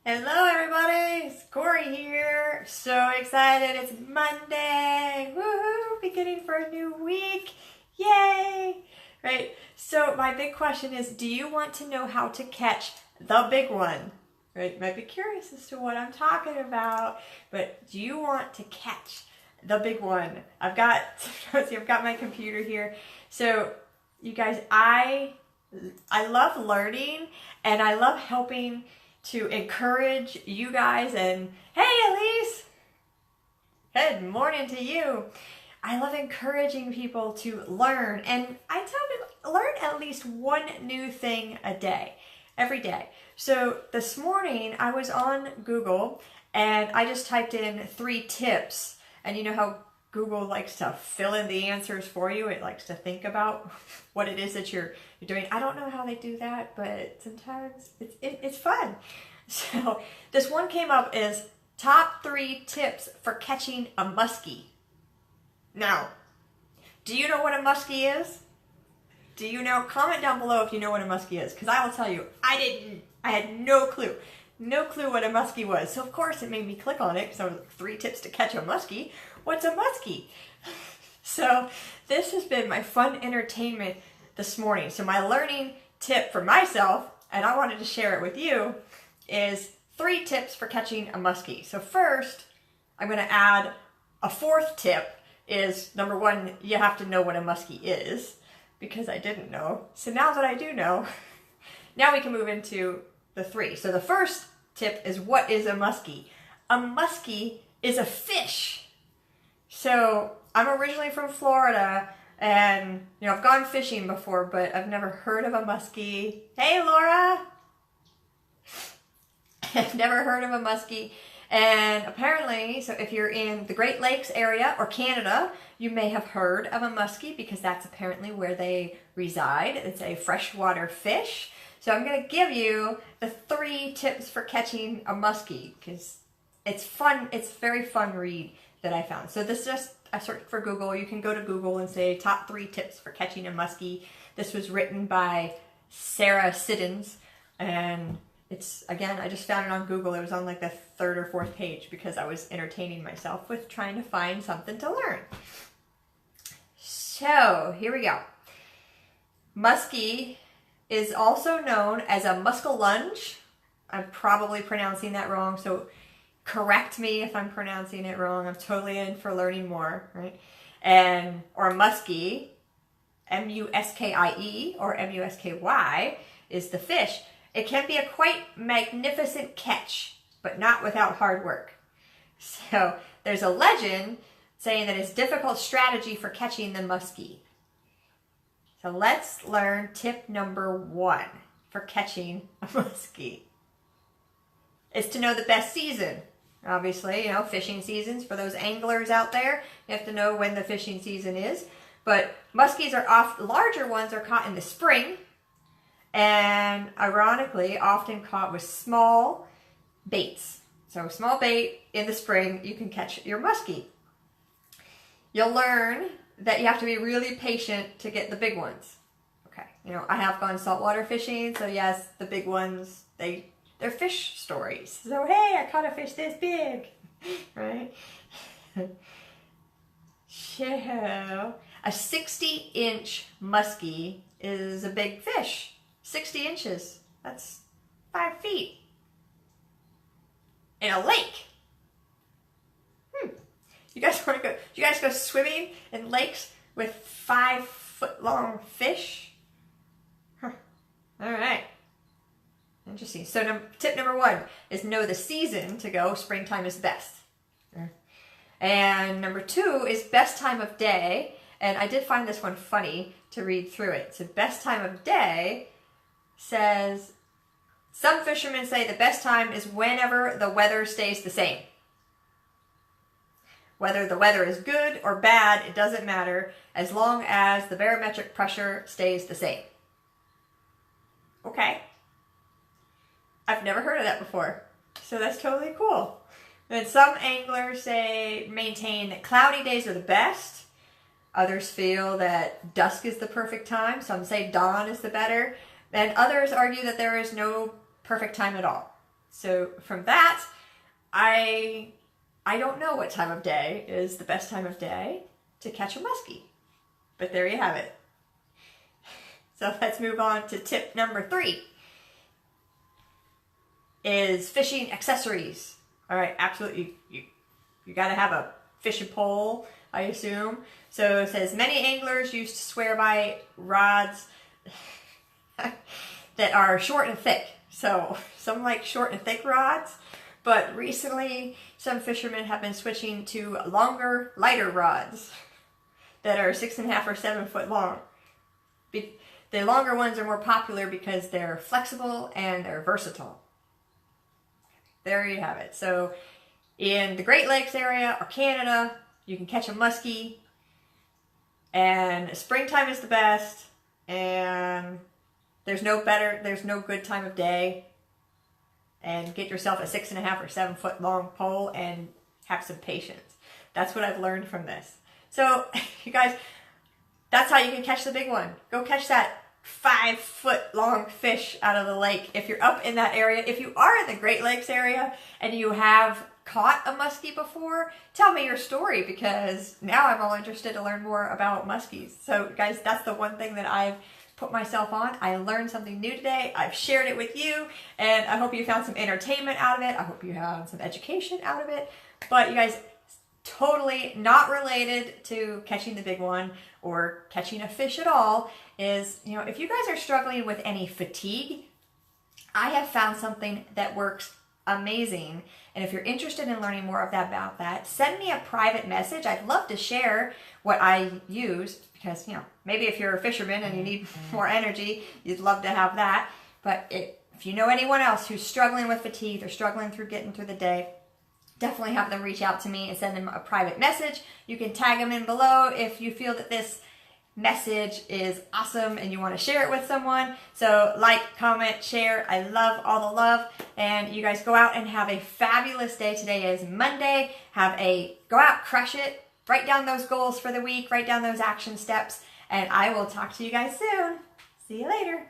Hello everybody, it's Corey here. So excited, it's Monday. Woohoo, beginning for a new week. Yay! Right, so my big question is, do you want to know how to catch the big one? Right, you might be curious as to what I'm talking about, but do you want to catch the big one? I've got my computer here. So you guys, I love learning and I love helping to encourage you guys. And hey Elise, good morning to you. I love encouraging people to learn, and I tell people learn at least one new thing a day, every day. So this morning I was on Google and I just typed in 3 tips, and you know how Google likes to fill in the answers for you. It likes to think about what it is that you're doing. I don't know how they do that, but sometimes it's fun. So this one came up as top 3 tips for catching a muskie. Now, do you know what a muskie is? Do you know? Comment down below if you know what a muskie is, because I will tell you, I didn't. I had no clue. No clue what a muskie was. So of course it made me click on it, because I was like, 3 tips to catch a muskie. What's a muskie? So this has been my fun entertainment this morning. So my learning tip for myself, and I wanted to share it with you, is 3 tips for catching a muskie. So first, I'm going to add a 4th tip is, number 1, you have to know what a muskie is, because I didn't know. So now that I do know, now we can move into the 3. So the first tip is, what is a muskie? A muskie is a fish. So I'm originally from Florida, and I've gone fishing before, but I've never heard of a muskie. Hey Laura! I've never heard of a muskie. And apparently, so if you're in the Great Lakes area or Canada, you may have heard of a muskie, because that's apparently where they reside. It's a freshwater fish. So I'm going to give you the 3 tips for catching a muskie, because it's fun. It's a very fun read that I found. So this just, I searched for Google. You can go to Google and say top 3 tips for catching a muskie. This was written by Sarah Siddons, and it's, again, I just found it on Google. It was on like the 3rd or 4th page, because I was entertaining myself with trying to find something to learn. So here we go. Muskie is also known as a muskellunge. I'm probably pronouncing that wrong, so correct me if I'm pronouncing it wrong. I'm totally in for learning more, right? And, or muskie, M-U-S-K-I-E or M-U-S-K-Y, is the fish. It can be a quite magnificent catch, but not without hard work. So there's a legend saying that it's difficult strategy for catching the muskie. So let's learn tip number 1 for catching a muskie. It's to know the best season. Obviously, fishing seasons for those anglers out there. You have to know when the fishing season is. But muskies are larger ones are caught in the spring, and ironically, often caught with small baits. So small bait in the spring, you can catch your muskie. You'll learn that you have to be really patient to get the big ones. Okay, I have gone saltwater fishing, so yes, the big ones, they're fish stories. So hey, I caught a fish this big, right? So a 60-inch muskie is a big fish. 60 inches, that's 5 feet. In a lake. You guys want to go? Do you guys go swimming in lakes with 5-foot-long fish? Huh. All right. Interesting. So tip number 1 is know the season to go. Springtime is best. And number 2 is best time of day. And I did find this one funny to read through it. So best time of day says, some fishermen say the best time is whenever the weather stays the same. Whether the weather is good or bad, it doesn't matter, as long as the barometric pressure stays the same. Okay. I've never heard of that before, so that's totally cool. And some anglers maintain that cloudy days are the best. Others feel that dusk is the perfect time. Some say dawn is the better. And others argue that there is no perfect time at all. So from that, I don't know what time of day is the best time of day to catch a muskie. But there you have it. So let's move on to tip number 3. Is fishing accessories. All right, absolutely. You got to have a fishing pole, I assume. So it says many anglers used to swear by rods that are short and thick. So some like short and thick rods, but recently some fishermen have been switching to longer, lighter rods that are 6.5 or 7 foot long. The longer ones are more popular because they're flexible and they're versatile. There you have it. So in the Great Lakes area or Canada, you can catch a muskie, and springtime is the best, and there's no good time of day. And get yourself a 6.5 or 7 foot long pole and have some patience. That's what I've learned from this. So you guys, that's how you can catch the big one. Go catch that 5 foot long fish out of the lake if you're up in that area. If you are in the Great Lakes area and you have caught a muskie before, tell me your story, because now I'm all interested to learn more about muskies. So guys, that's the one thing that I've put myself on. I learned something new today. I've shared it with you, and I hope you found some entertainment out of it. I hope you found some education out of it. But you guys, totally not related to catching the big one or catching a fish at all is, if you guys are struggling with any fatigue, I have found something that works amazing. And if you're interested in learning more about that, send me a private message. I'd love to share what I use, because, maybe if you're a fisherman and you need more energy, you'd love to have that. But if you know anyone else who's struggling with fatigue, they're struggling through getting through the day, definitely have them reach out to me and send them a private message. You can tag them in below if you feel that this message is awesome and you want to share it with someone. So like, comment, share. I love all the love. And you guys go out and have a fabulous day. Today is Monday. Go out, crush it. Write down those goals for the week. Write down those action steps. And I will talk to you guys soon. See you later.